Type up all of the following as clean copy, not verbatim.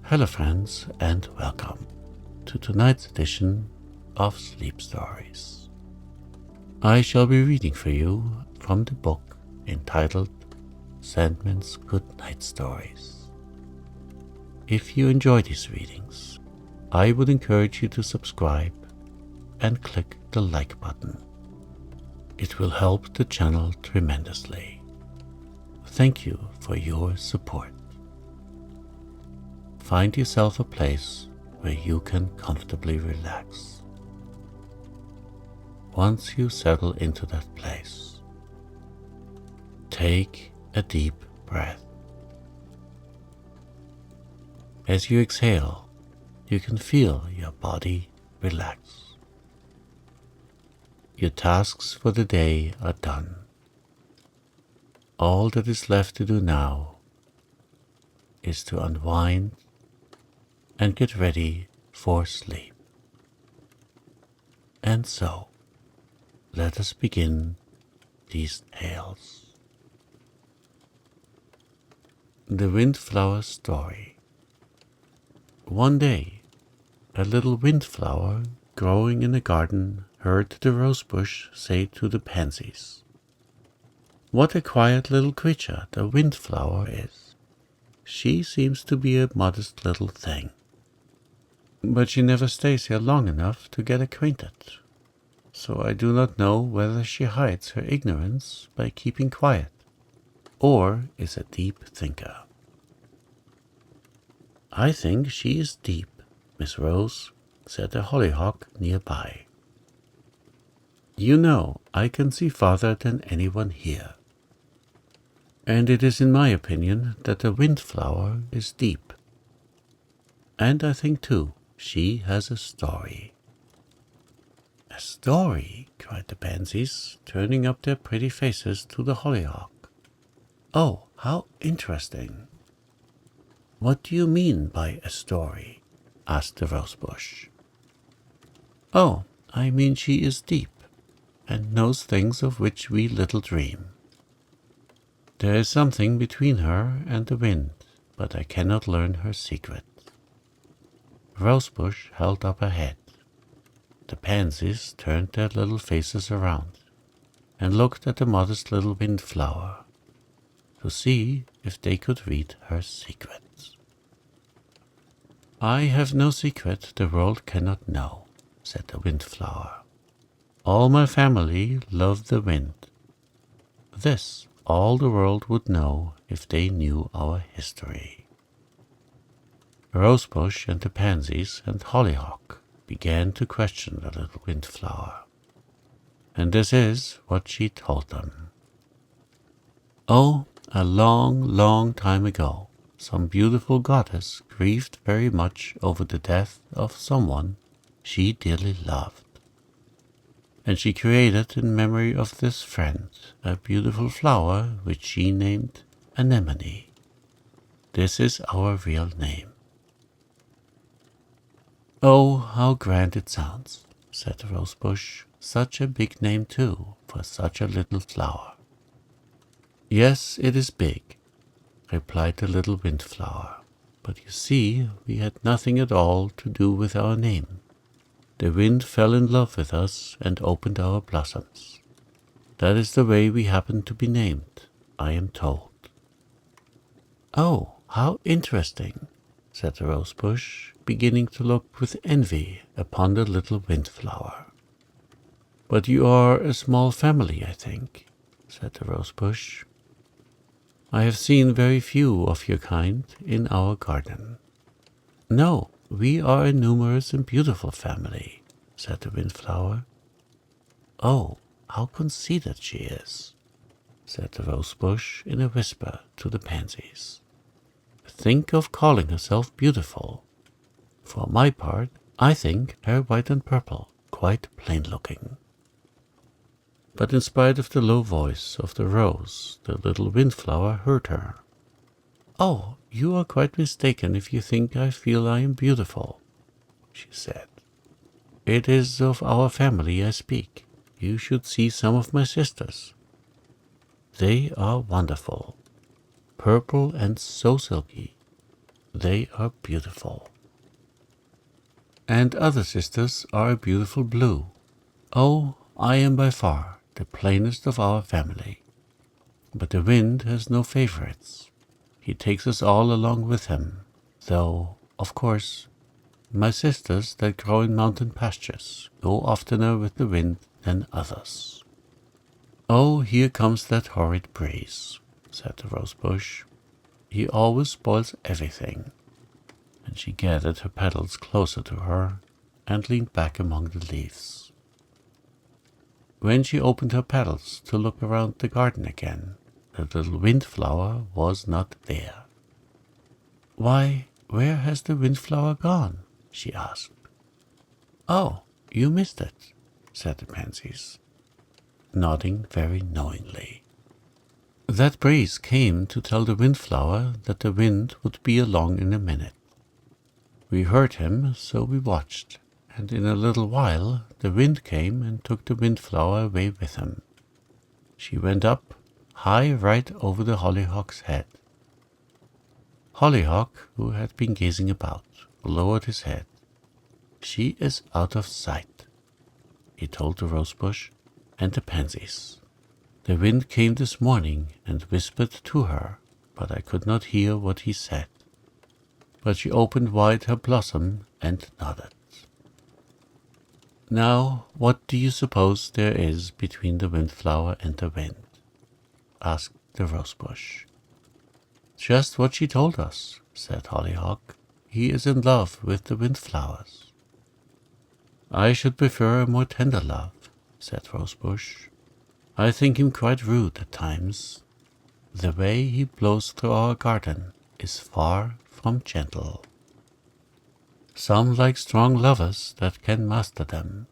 Hello friends, and welcome to tonight's edition of Sleep Stories. I shall be reading for you from the book entitled Sandman's Good Night Stories. If you enjoy these readings, I would encourage you to subscribe and click the like button. It will help the channel tremendously. Thank you for your support. Find yourself a place where you can comfortably relax. Once you settle into that place, take a deep breath. As you exhale, you can feel your body relax. Your tasks for the day are done. All that is left to do now is to unwind and get ready for sleep. And so, let us begin these tales. The Windflower Story. One day, a little windflower growing in a garden heard the rosebush say to the pansies, "What a quiet little creature the windflower is. She seems to be a modest little thing. But she never stays here long enough to get acquainted, so I do not know whether she hides her ignorance by keeping quiet, or is a deep thinker." "I think she is deep, Miss Rose," said a hollyhock nearby. "You know, I can see farther than anyone here. And it is in my opinion that the windflower is deep. And I think, too, she has a story." "A story?" cried the pansies, turning up their pretty faces to the hollyhock. "Oh, how interesting." "What do you mean by a story?" asked the rosebush. "Oh, I mean she is deep, and knows things of which we little dream. There is something between her and the wind, but I cannot learn her secret." Rosebush held up her head. The pansies turned their little faces around and looked at the modest little windflower to see if they could read her secrets. "I have no secret the world cannot know," said the windflower. "All my family love the wind. This all the world would know if they knew our history." Rosebush and the pansies and hollyhock began to question the little windflower, and this is what she told them. "Oh, a long, long time ago, some beautiful goddess grieved very much over the death of someone she dearly loved. And she created in memory of this friend a beautiful flower which she named Anemone. This is our real name." "Oh, how grand it sounds," said the rosebush. "Such a big name, too, for such a little flower." "Yes, it is big," replied the little windflower. "But you see, we had nothing at all to do with our name. The wind fell in love with us and opened our blossoms. That is the way we happened to be named, I am told." "Oh, how interesting," said the rosebush, beginning to look with envy upon the little windflower. "But you are a small family, I think," said the rosebush. "I have seen very few of your kind in our garden." "No, we are a numerous and beautiful family," said the windflower. "Oh, how conceited she is," said the rosebush in a whisper to the pansies. "Think of calling herself beautiful. For my part, I think her white and purple quite plain-looking." But in spite of the low voice of the rose, the little windflower heard her. "Oh, you are quite mistaken if you think I feel I am beautiful," she said. "It is of our family I speak. You should see some of my sisters. They are wonderful, purple and so silky. They are beautiful. And other sisters are a beautiful blue. Oh, I am by far the plainest of our family. But the wind has no favorites. He takes us all along with him, though, of course, my sisters that grow in mountain pastures go oftener with the wind than others. Oh, here comes that horrid breeze, said the rosebush. He always spoils everything. And she gathered her petals closer to her and leaned back among the leaves. When she opened her petals to look around the garden again, the little windflower was not there. Why, where has the windflower gone? She asked. Oh, you missed it, said the pansies, nodding very knowingly. That breeze came to tell the windflower that the wind would be along in a minute. We heard him, so we watched, and in a little while the wind came and took the windflower away with him. She went up, high right over the hollyhock's head. Hollyhock, who had been gazing about, lowered his head. She is out of sight, he told the rosebush and the pansies. The wind came this morning and whispered to her, but I could not hear what he said. But she opened wide her blossom and nodded. Now, what do you suppose there is between the windflower and the wind? Asked the rosebush. Just what she told us, said Hollyhock. He is in love with the windflowers. I should prefer a more tender love, said Rosebush. I think him quite rude at times. The way he blows through our garden is far from gentle. Some like strong lovers that can master them,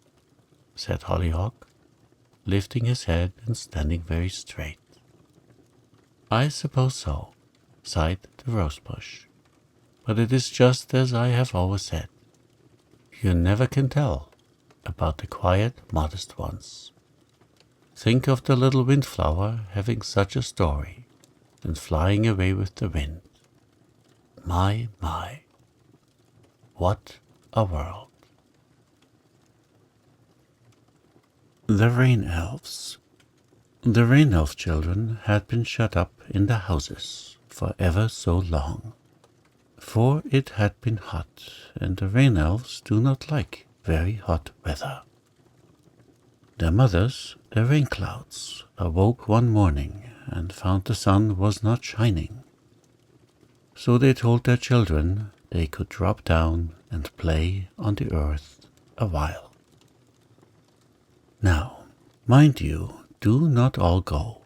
said Hollyhock, lifting his head and standing very straight. I suppose so, sighed the rosebush, but it is just as I have always said. You never can tell about the quiet, modest ones. Think of the little windflower having such a story and flying away with the wind. My, what a world. The Rain Elves. The Rain Elf children had been shut up in the houses for ever so long, for it had been hot, and the Rain Elves do not like very hot weather. Their mothers, the rain clouds, awoke one morning and found the sun was not shining. So they told their children they could drop down and play on the earth a while. Now, mind you, do not all go.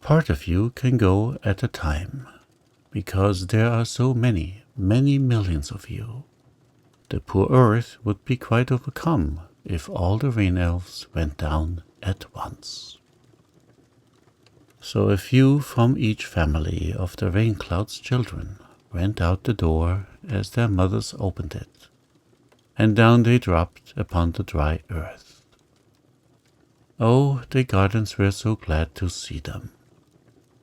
Part of you can go at a time, because there are so many millions of you. The poor earth would be quite overcome if all the rain elves went down at once. So a few from each family of the rain cloud's children went out the door as their mothers opened it, and down they dropped upon the dry earth. Oh, the gardens were so glad to see them.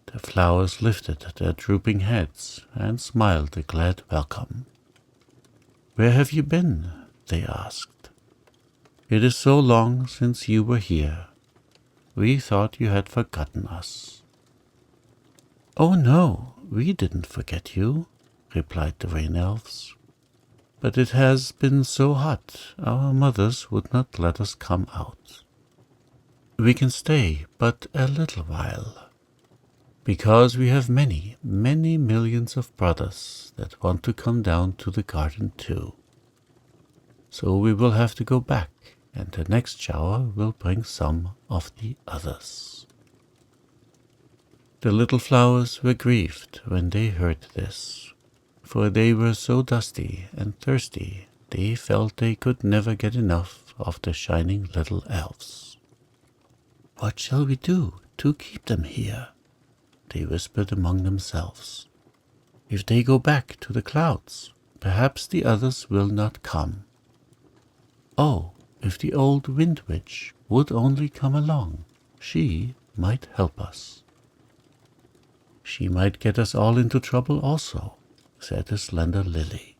The flowers lifted their drooping heads and smiled a glad welcome. Where have you been? They asked. It is so long since you were here. We thought you had forgotten us. Oh no, we didn't forget you, replied the rain elves. But it has been so hot, our mothers would not let us come out. We can stay but a little while, because we have many millions of brothers that want to come down to the garden too. So we will have to go back, and the next shower will bring some of the others. The little flowers were grieved when they heard this, for they were so dusty and thirsty they felt they could never get enough of the shining little elves. What shall we do to keep them here? They whispered among themselves. If they go back to the clouds, perhaps the others will not come. Oh, if the old wind witch would only come along, she might help us. She might get us all into trouble also, said the slender lily.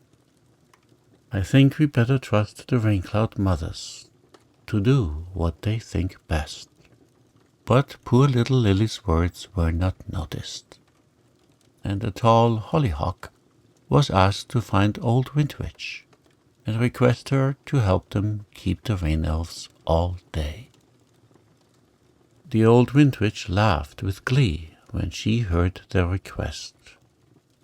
"I think we better trust the rain-cloud mothers to do what they think best." But poor little Lily's words were not noticed, and the tall hollyhock was asked to find old Windwitch and request her to help them keep the rain elves all day. The old Windwitch laughed with glee when she heard their request,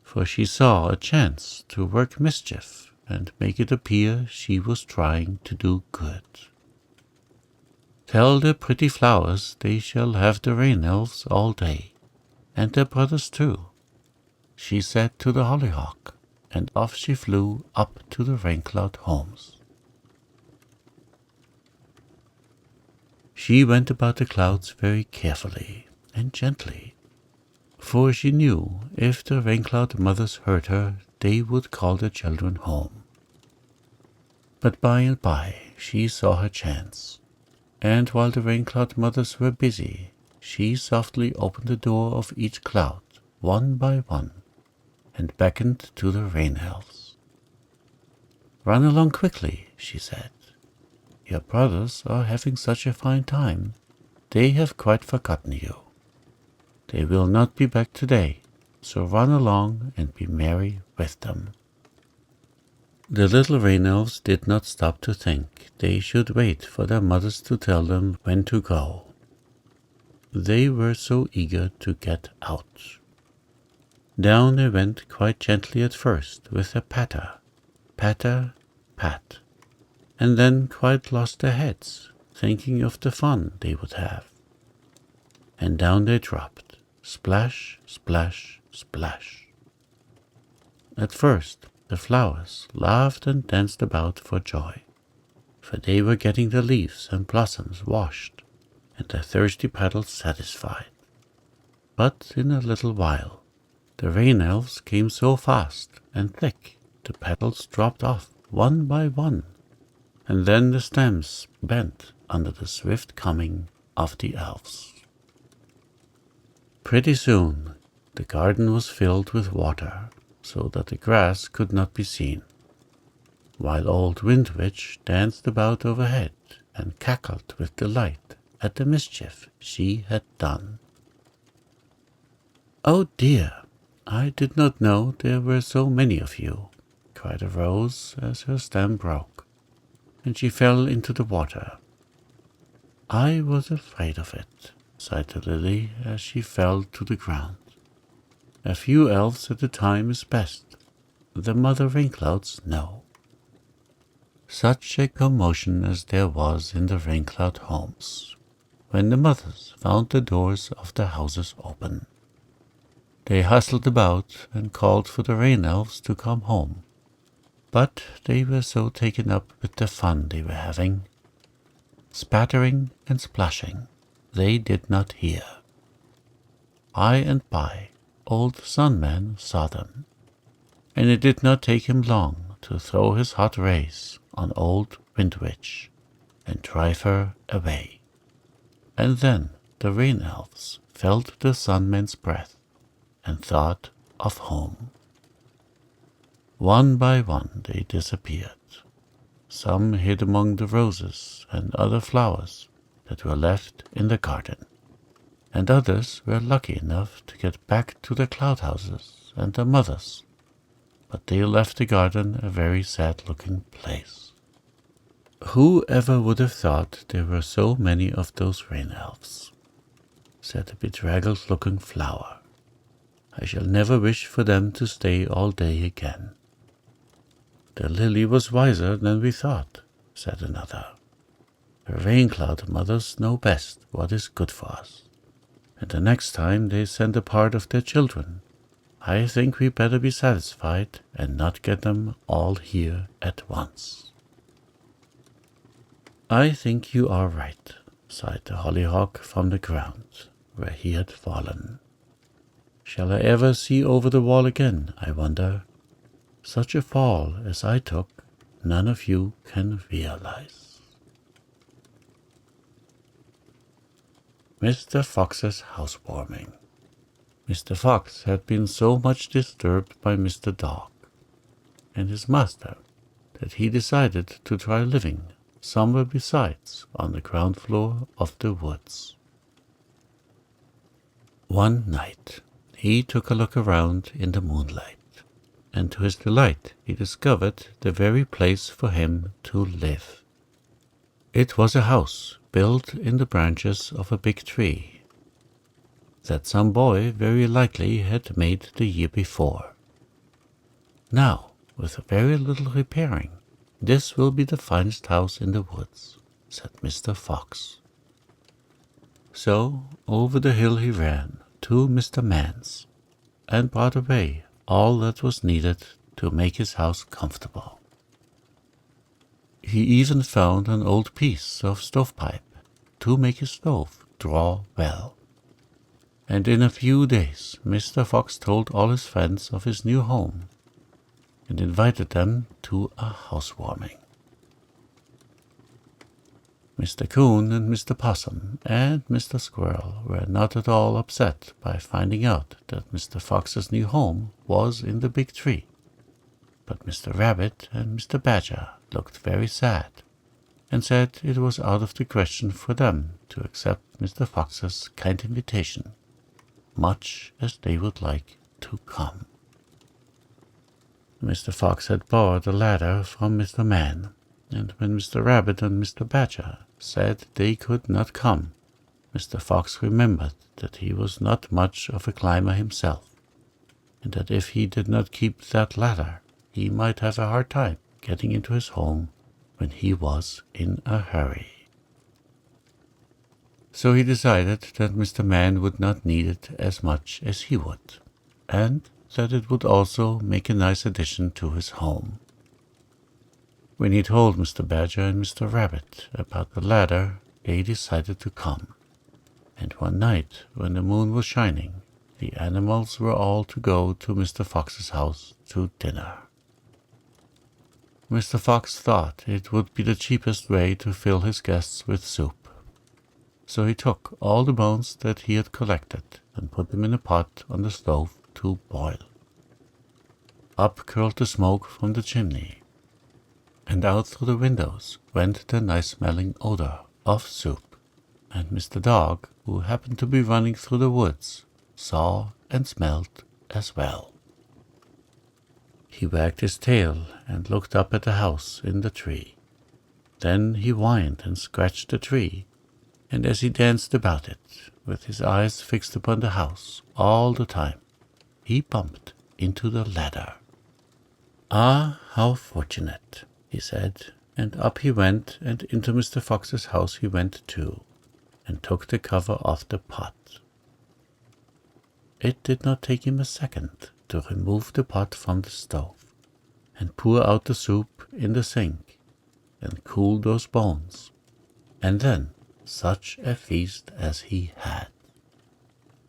for she saw a chance to work mischief and make it appear she was trying to do good. "Tell the pretty flowers they shall have the rain elves all day, and their brothers too," she said to the hollyhock, and off she flew up to the rain-cloud homes. She went about the clouds very carefully and gently, for she knew if the rain-cloud mothers heard her, they would call the children home. But by and by she saw her chance, and while the rain-cloud mothers were busy, she softly opened the door of each cloud, one by one, and beckoned to the rain elves. "Run along quickly," she said. "Your brothers are having such a fine time, they have quite forgotten you. They will not be back today, so run along and be merry with them." The little rain elves did not stop to think they should wait for their mothers to tell them when to go. They were so eager to get out. Down they went quite gently at first, with a patter, patter, pat, and then quite lost their heads, thinking of the fun they would have. And down they dropped, splash, splash, splash. At first the flowers laughed and danced about for joy, for they were getting the leaves and blossoms washed, and their thirsty petals satisfied. But in a little while the rain elves came so fast and thick the petals dropped off one by one, and then the stems bent under the swift coming of the elves. Pretty soon the garden was filled with water, so that the grass could not be seen, while old Windwitch danced about overhead and cackled with delight at the mischief she had done. "Oh dear, I did not know there were so many of you," cried a rose as her stem broke, and she fell into the water. "I was afraid of it," sighed the lily as she fell to the ground. "A few elves at a time is best, the mother rain-clouds know." Such a commotion as there was in the rain-cloud homes when the mothers found the doors of their houses open. They hustled about and called for the rain elves to come home, but they were so taken up with the fun they were having, spattering and splashing, they did not hear. By and by old Sunman saw them, and it did not take him long to throw his hot rays on old Windwitch and drive her away. And then the rain elves felt the Sunman's breath and thought of home. One by one they disappeared. Some hid among the roses and other flowers that were left in the garden, and others were lucky enough to get back to their cloud houses and their mothers, but they left the garden a very sad-looking place. "Who ever would have thought there were so many of those rain elves?" said the bedraggled-looking flower. "I shall never wish for them to stay all day again." "The lily was wiser than we thought," said another. "The rain-cloud mothers know best what is good for us, and the next time they send a part of their children, I think we better be satisfied and not get them all here at once." "I think you are right," sighed the hollyhock from the ground where he had fallen. "Shall I ever see over the wall again, I wonder? Such a fall as I took, none of you can realize." Mr. Fox's Housewarming, Mr. Fox had been so much disturbed by Mr. Dog and his master that he decided to try living somewhere besides on the ground floor of the woods. One night he took a look around in the moonlight, and to his delight he discovered the very place for him to live. It was a house built in the branches of a big tree that some boy very likely had made the year before. Now, with very little repairing, this will be the finest house in the woods, said Mr. Fox. So over the hill he ran to Mr. Man's, and brought away all that was needed to make his house comfortable. He even found an old piece of stovepipe to make his stove draw well. And in a few days Mr. Fox told all his friends of his new home and invited them to a housewarming. Mr. Coon and Mr. Possum and Mr. Squirrel were not at all upset by finding out that Mr. Fox's new home was in the big tree, but Mr. Rabbit and Mr. Badger looked very sad and said it was out of the question for them to accept Mr. Fox's kind invitation, much as they would like to come. Mr. Fox had borrowed a ladder from Mr. Man, and when Mr. Rabbit and Mr. Badger said they could not come, Mr. Fox remembered that he was not much of a climber himself, and that if he did not keep that ladder, he might have a hard time getting into his home when he was in a hurry. So he decided that Mr. Man would not need it as much as he would, and that it would also make a nice addition to his home. When he told Mr. Badger and Mr. Rabbit about the ladder, they decided to come, and one night when the moon was shining, the animals were all to go to Mr. Fox's house to dinner. Mr. Fox thought it would be the cheapest way to fill his guests with soup, so he took all the bones that he had collected and put them in a pot on the stove to boil. Up curled the smoke from the chimney, and out through the windows went the nice-smelling odor of soup, and Mr. Dog, who happened to be running through the woods, saw and smelled as well. He wagged his tail and looked up at the house in the tree. Then he whined and scratched the tree, and as he danced about it, with his eyes fixed upon the house all the time, he bumped into the ladder. "Ah, how fortunate," he said, and up he went, and into Mr. Fox's house he went too, and took the cover off the pot. It did not take him a second to remove the pot from the stove, and pour out the soup in the sink, and cool those bones, and then such a feast as he had.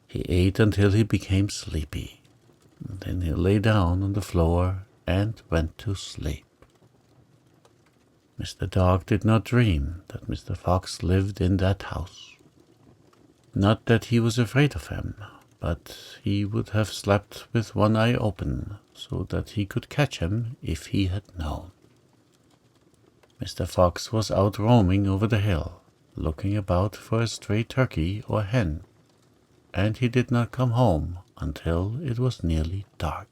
He ate until he became sleepy, and then he lay down on the floor and went to sleep. Mr. Dog did not dream that Mr. Fox lived in that house. Not that he was afraid of him, but he would have slept with one eye open, so that he could catch him if he had known. Mr. Fox was out roaming over the hill, looking about for a stray turkey or hen, and he did not come home until it was nearly dark.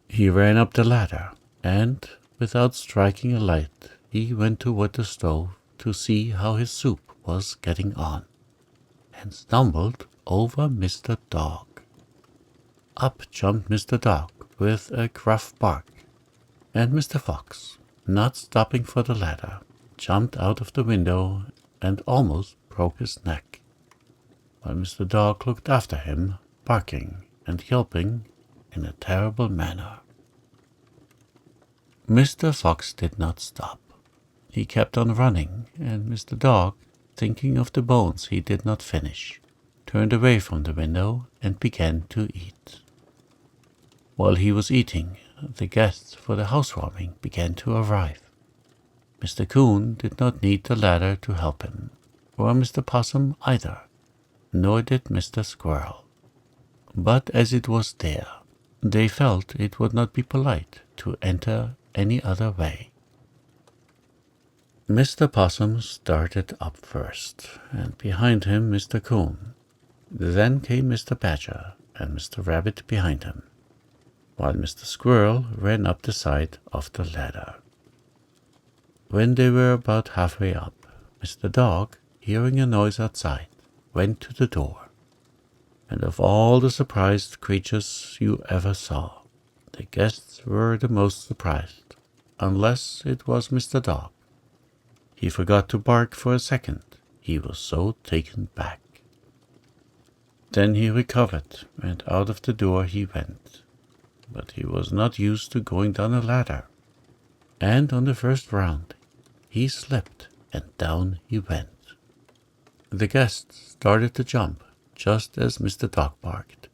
He ran up the ladder, and, without striking a light, he went toward the stove to see how his soup was getting on, and stumbled over Mr. Dog. Up jumped Mr. Dog with a gruff bark, and Mr. Fox, not stopping for the ladder, jumped out of the window and almost broke his neck, while Mr. Dog looked after him, barking and yelping in a terrible manner. Mr. Fox did not stop. He kept on running, and Mr. Dog, thinking of the bones he did not finish, turned away from the window and began to eat. While he was eating, the guests for the housewarming began to arrive. Mr. Coon did not need the ladder to help him, or Mr. Possum either, nor did Mr. Squirrel. but as it was there, they felt it would not be polite to enter any other way. Mr. Possum started up first, and behind him Mr. Coon. Then came Mr. Badger and Mr. Rabbit behind him, while Mr. Squirrel ran up the side of the ladder. When they were about halfway up, Mr. Dog, hearing a noise outside, went to the door. And of all the surprised creatures you ever saw, the guests were the most surprised, unless it was Mr. Dog. He forgot to bark for a second, he was so taken back. Then he recovered, and out of the door he went. But he was not used to going down a ladder, and on the first round he slipped, and down he went. The guests started to jump, just as Mr. Dog barked,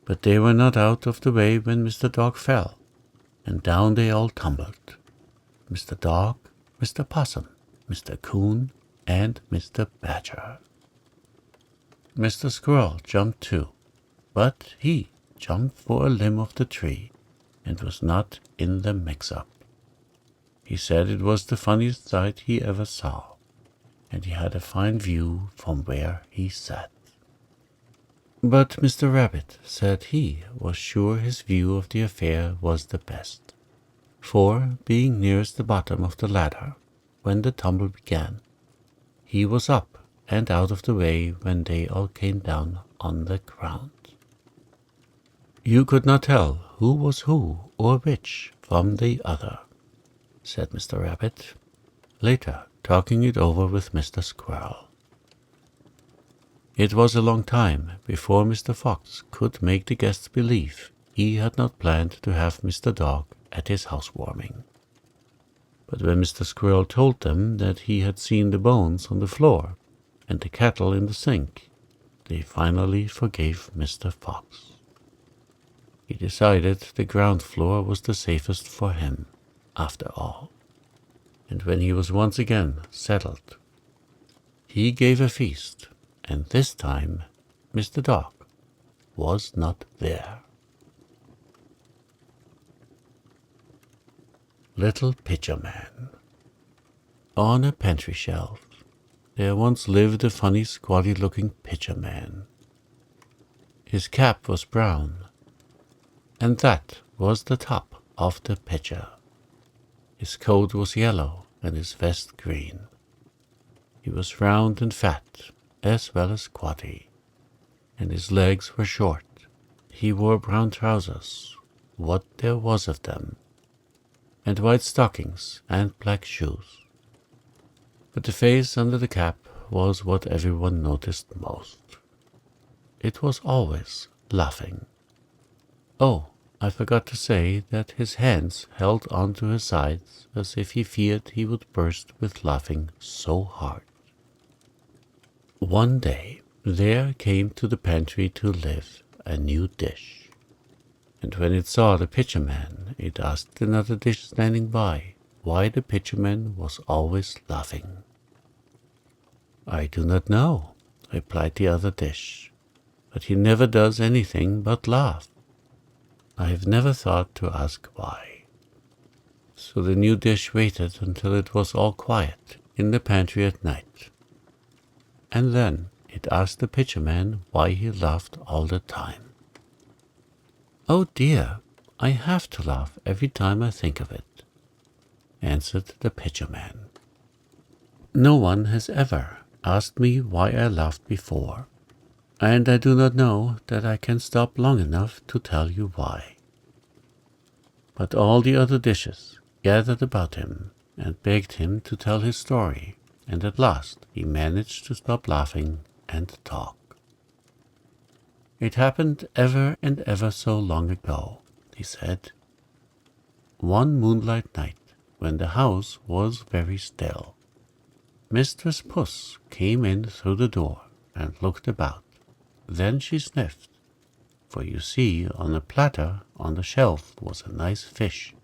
but they were not out of the way when Mr. Dog fell, and down they all tumbled. Mr. Dog, Mr. Possum, Mr. Coon, and Mr. Badger. Mr. Squirrel jumped too, but he jumped for a limb of the tree and was not in the mix-up. He said it was the funniest sight he ever saw, and he had a fine view from where he sat. But Mr. Rabbit said he was sure his view of the affair was the best, for, being nearest the bottom of the ladder when the tumble began, he was up and out of the way when they all came down on the ground. You could not tell who was who or which from the other, said Mr. Rabbit, later talking it over with Mr. Squirrel. It was a long time before Mr. Fox could make the guests believe he had not planned to have Mr. Dog at his housewarming. But when Mr. Squirrel told them that he had seen the bones on the floor and the kettle in the sink, they finally forgave Mr. Fox. He decided the ground floor was the safest for him, after all. And when he was once again settled, he gave a feast, and this time Mr. Dog was not there. Little Pitcher Man. On a pantry shelf there once lived a funny, squally-looking pitcher man. His cap was brown, and that was the top of the pitcher. His coat was yellow, and his vest green. He was round and fat, as well as squatty, and his legs were short. He wore brown trousers, what there was of them, and white stockings and black shoes. But the face under the cap was what everyone noticed most. It was always laughing. Oh, I forgot to say that his hands held onto his sides as if he feared he would burst with laughing so hard. One day there came to the pantry to live a new dish, and when it saw the pitcher man, it asked another dish standing by why the pitcher man was always laughing. I do not know, replied the other dish, but he never does anything but laugh. I have never thought to ask why. So the new dish waited until it was all quiet in the pantry at night, and then it asked the pitcher man why he laughed all the time. Oh dear, I have to laugh every time I think of it, answered the pitcher man. No one has ever asked me why I laughed before, and I do not know that I can stop long enough to tell you why. But all the other dishes gathered about him and begged him to tell his story, and at last he managed to stop laughing and talk. It happened ever and ever so long ago, he said. One moonlight night, when the house was very still, Mistress Puss came in through the door and looked about. Then she sniffed, for you see on a platter on the shelf was a nice fish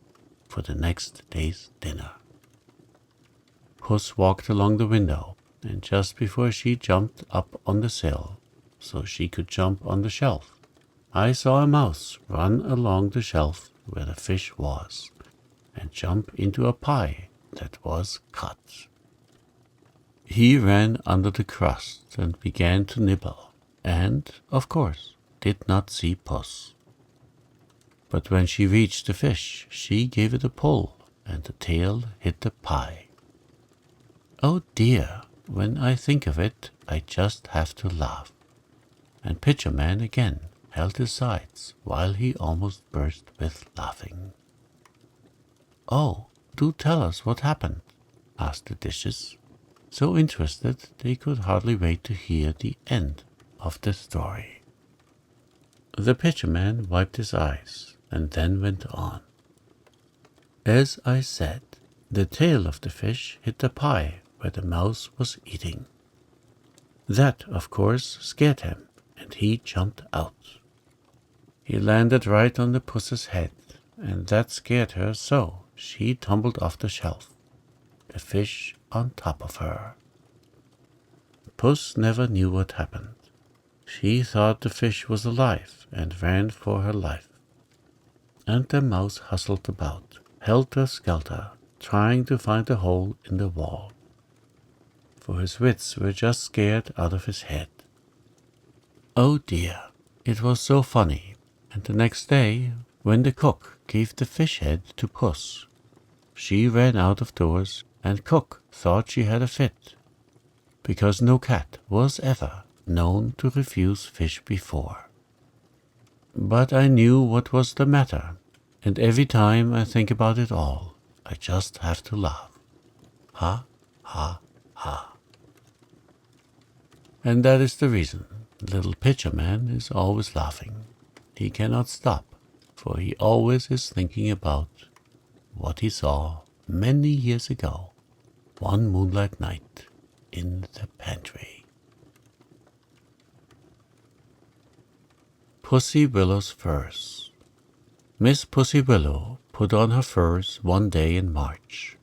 for the next day's dinner. Puss walked along the window, and just before she jumped up on the sill, so she could jump on the shelf, I saw a mouse run along the shelf where the fish was and jump into a pie that was cut. He ran under the crust and began to nibble, and, of course, did not see Puss. But when she reached the fish, she gave it a pull, and the tail hit the pie. Oh dear, when I think of it, I just have to laugh. And Pitcher Man again held his sides while he almost burst with laughing. Oh, do tell us what happened, asked the dishes, so interested they could hardly wait to hear the end of the story. The Pitcher Man wiped his eyes and then went on. As I said, the tail of the fish hit the pie where the mouse was eating. That, of course, scared him, and he jumped out. He landed right on the puss's head, and that scared her so she tumbled off the shelf, the fish on top of her. Puss never knew what happened. She thought the fish was alive and ran for her life. And the mouse hustled about, helter-skelter, trying to find a hole in the wall. For his wits were just scared out of his head. Oh dear, it was so funny, and the next day, when the cook gave the fish head to Puss, she ran out of doors, and Cook thought she had a fit, because no cat was ever known to refuse fish before. But I knew what was the matter, and every time I think about it all, I just have to laugh. Ha, ha, ha. And that is the reason little Pitcher Man is always laughing. He cannot stop, for he always is thinking about what he saw many years ago, one moonlight night in the pantry. Pussy Willow's Furs. Miss Pussy Willow put on her furs one day in March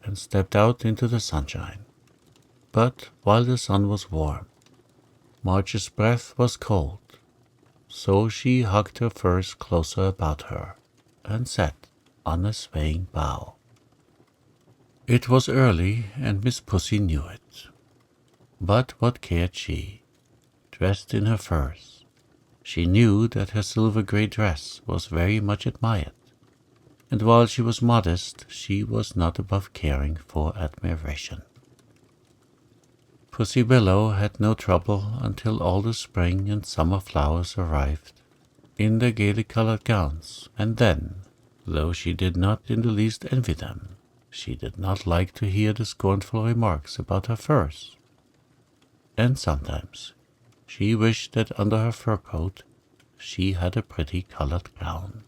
and stepped out into the sunshine. But while the sun was warm, March's breath was cold, so she hugged her furs closer about her and sat on a swaying bough. It was early, and Miss Pussy knew it. But what cared she? Dressed in her furs, she knew that her silver-gray dress was very much admired, and while she was modest, she was not above caring for admiration. Pussy Willow had no trouble until all the spring and summer flowers arrived in their gaily-colored gowns, and then, though she did not in the least envy them, she did not like to hear the scornful remarks about her furs. And sometimes she wished that under her fur coat she had a pretty colored gown.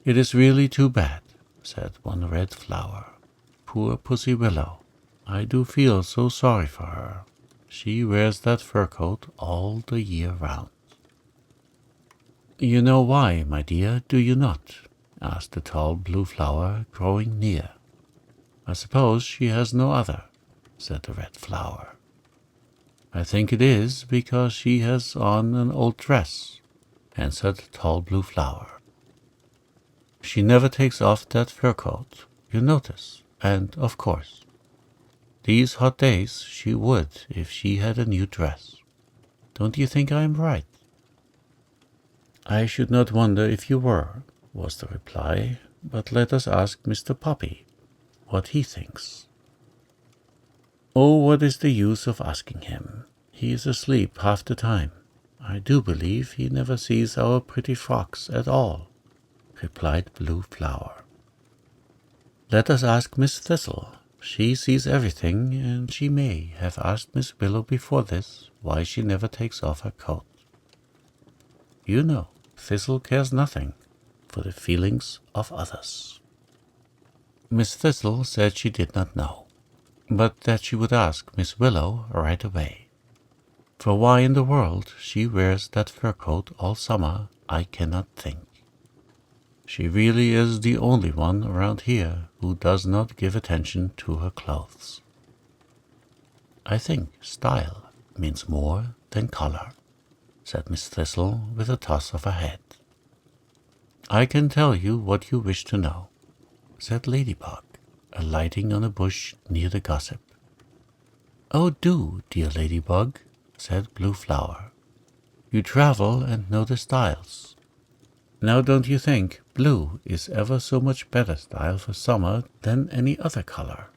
"It is really too bad," said one red flower. "Poor Pussy Willow. I do feel so sorry for her. She wears that fur coat all the year round." "You know why, my dear, do you not?" asked the tall blue flower, growing near. "I suppose she has no other," said the red flower. "I think it is because she has on an old dress," answered the tall blue flower. "She never takes off that fur coat, you notice, and, of course, these hot days she would if she had a new dress. Don't you think I am right?" "I should not wonder if you were," was the reply, "but let us ask Mr. Poppy what he thinks." "Oh, what is the use of asking him? He is asleep half the time. I do believe he never sees our pretty frocks at all," replied Blue Flower. "Let us ask Miss Thistle. She sees everything, and she may have asked Miss Willow before this why she never takes off her coat. You know, Thistle cares nothing for the feelings of others." Miss Thistle said she did not know, but that she would ask Miss Willow right away. For why in the world she wears that fur coat all summer, I cannot think. She really is the only one around here who does not give attention to her clothes. I think style means more than color, said Miss Thistle with a toss of her head. I can tell you what you wish to know, said Ladybug, alighting on a bush near the gossip. Oh, do, dear Ladybug, said Blue Flower. You travel and know the styles. Now don't you think blue is ever so much better style for summer than any other color?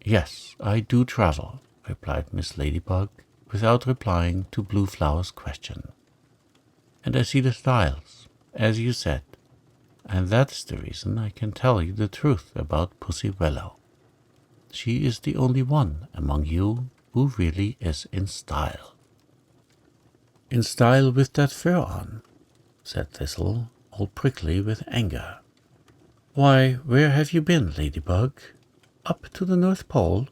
Yes, I do travel, replied Miss Ladybug, without replying to Blue Flower's question. And I see the styles, as you said, and that's the reason I can tell you the truth about Pussy Willow. She is the only one among you who really is in style. In style with that fur on, said Thistle, all prickly with anger. Why, where have you been, Ladybug? Up to the North Pole?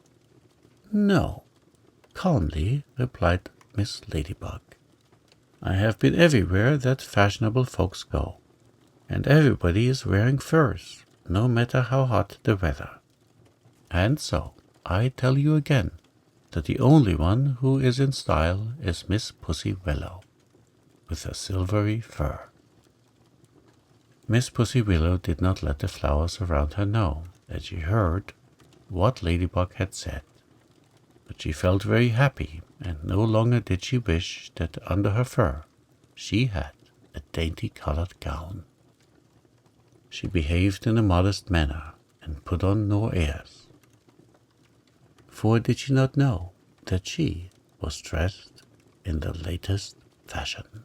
No, calmly replied Miss Ladybug. I have been everywhere that fashionable folks go, and everybody is wearing furs, no matter how hot the weather. And so, I tell you again, that the only one who is in style is Miss Pussy Willow, with her silvery fur. Miss Pussy Willow did not let the flowers around her know that she heard what Ladybug had said, but she felt very happy, and no longer did she wish that under her fur she had a dainty-colored gown. She behaved in a modest manner, and put on no airs. For did she not know that she was dressed in the latest fashion?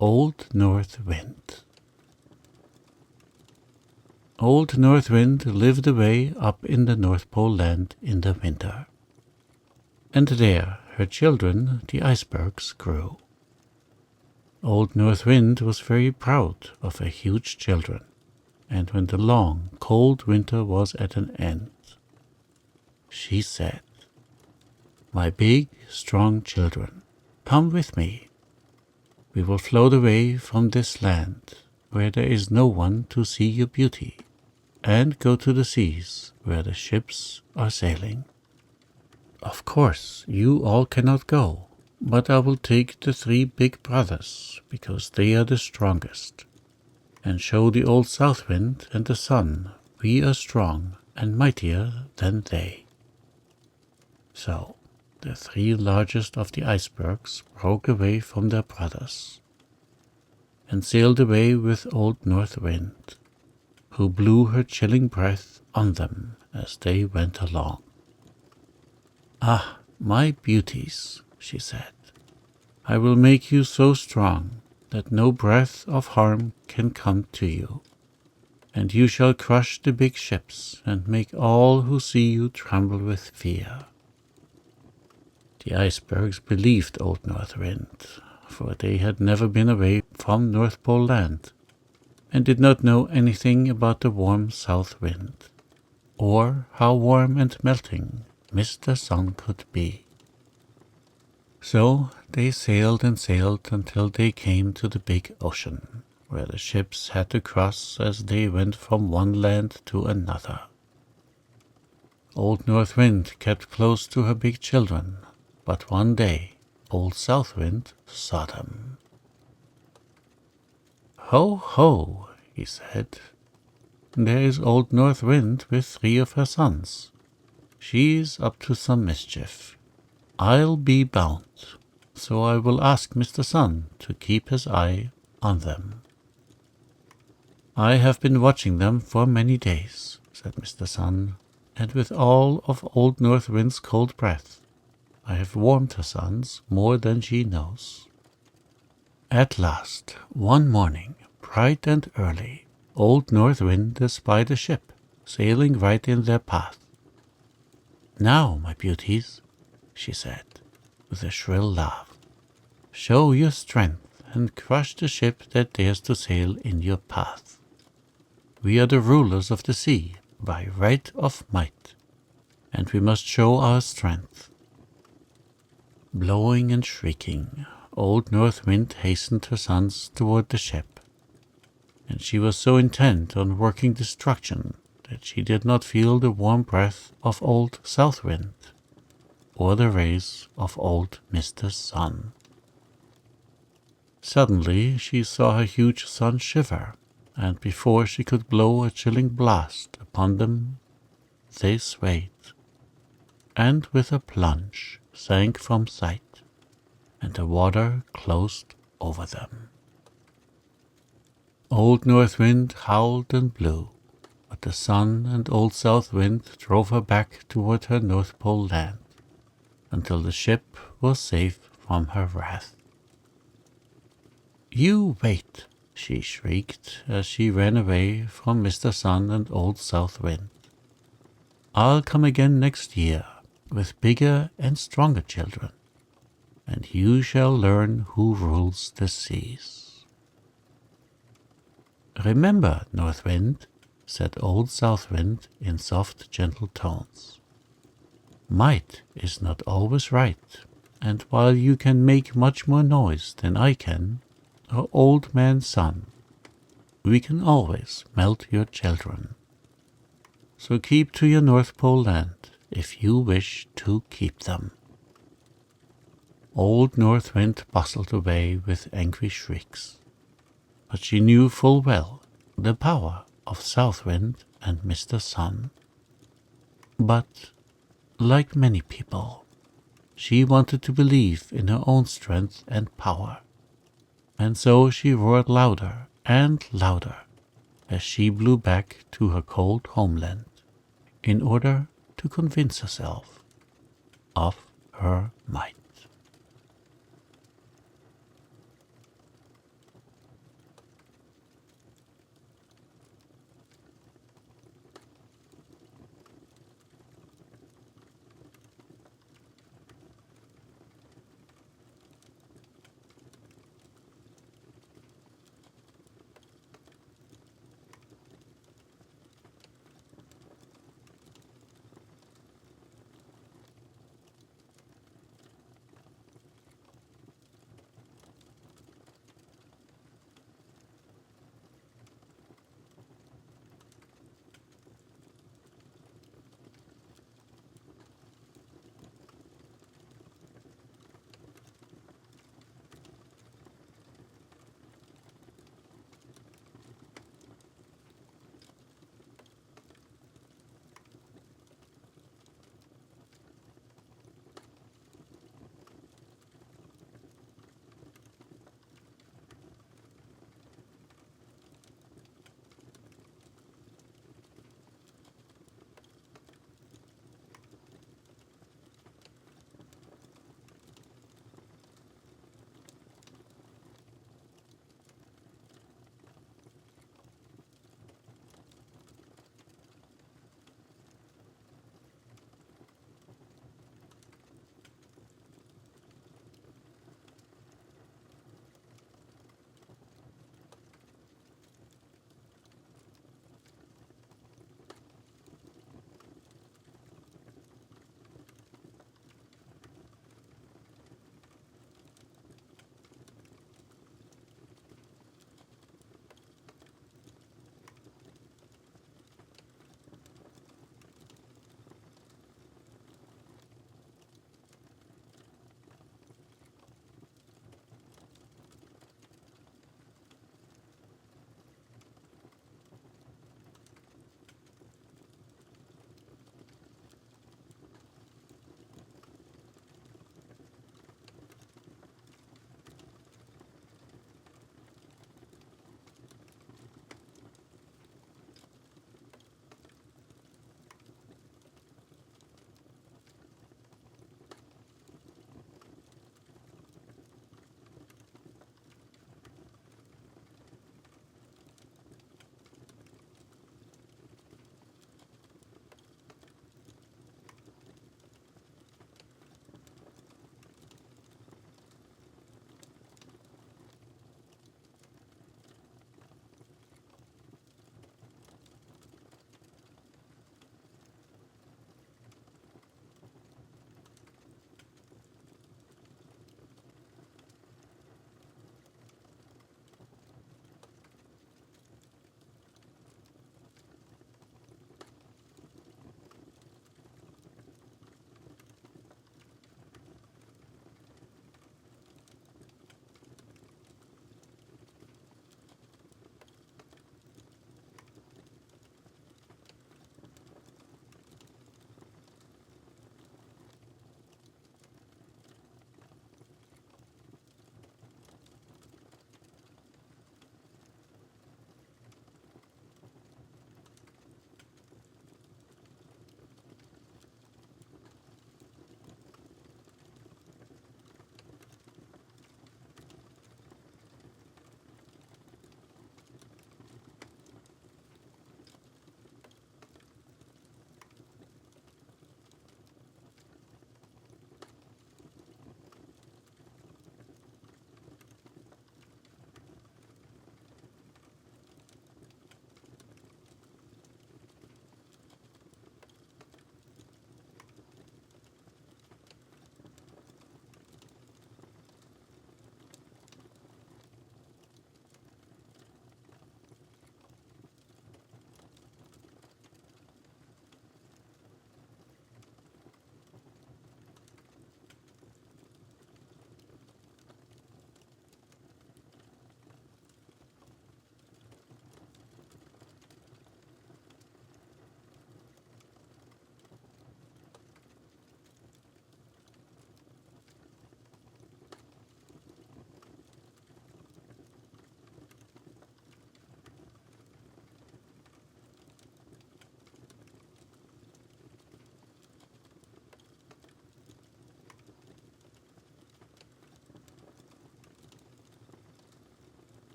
Old North Wind. Old North Wind lived away up in the North Pole land in the winter, and there her children, the icebergs, grew. Old North Wind was very proud of her huge children, and when the long, cold winter was at an end, she said, My big, strong children, come with me. We will float away from this land, where there is no one to see your beauty, and go to the seas where the ships are sailing. Of course, you all cannot go, but I will take the 3 big brothers, because they are the strongest, and show the old South Wind and the Sun we are strong and mightier than they. So the 3 largest of the icebergs broke away from their brothers, and sailed away with Old North Wind, who blew her chilling breath on them as they went along. Ah, my beauties, she said, I will make you so strong that no breath of harm can come to you, and you shall crush the big ships and make all who see you tremble with fear. The icebergs believed Old North Wind, for they had never been away from North Pole land, and did not know anything about the warm South Wind, or how warm and melting Mr. Sun could be. So they sailed and sailed until they came to the big ocean, where the ships had to cross as they went from one land to another. Old North Wind kept close to her big children, but one day Old South Wind saw them. Ho, ho, he said, there is Old North Wind with 3 of her sons. She's up to some mischief, I'll be bound, so I will ask Mr. Sun to keep his eye on them. I have been watching them for many days, said Mr. Sun, and with all of Old North Wind's cold breath, I have warmed her sons more than she knows. At last, one morning, bright and early, Old North Wind espied a ship sailing right in their path. Now, my beauties, she said, with a shrill laugh, show your strength and crush the ship that dares to sail in your path. We are the rulers of the sea by right of might, and we must show our strength. Blowing and shrieking, Old North Wind hastened her sons toward the ship, and she was so intent on working destruction that she did not feel the warm breath of Old South Wind, before the rays of old Mr. Sun. Suddenly she saw her huge son shiver, and before she could blow a chilling blast upon them, they swayed, and with a plunge sank from sight, and the water closed over them. Old North Wind howled and blew, but the sun and Old South Wind drove her back toward her North Pole land, until the ship was safe from her wrath. "You wait," she shrieked as she ran away from Mr. Sun and Old South Wind. "I'll come again next year with bigger and stronger children, and you shall learn who rules the seas." "Remember, North Wind," said Old South Wind in soft, gentle tones, "might is not always right, and while you can make much more noise than I can, or Old Man Sun, we can always melt your children. So keep to your North Pole land if you wish to keep them." Old North Wind bustled away with angry shrieks, but she knew full well the power of South Wind and Mr. Sun. But, like many people, she wanted to believe in her own strength and power, and so she roared louder and louder as she blew back to her cold homeland, in order to convince herself of her might.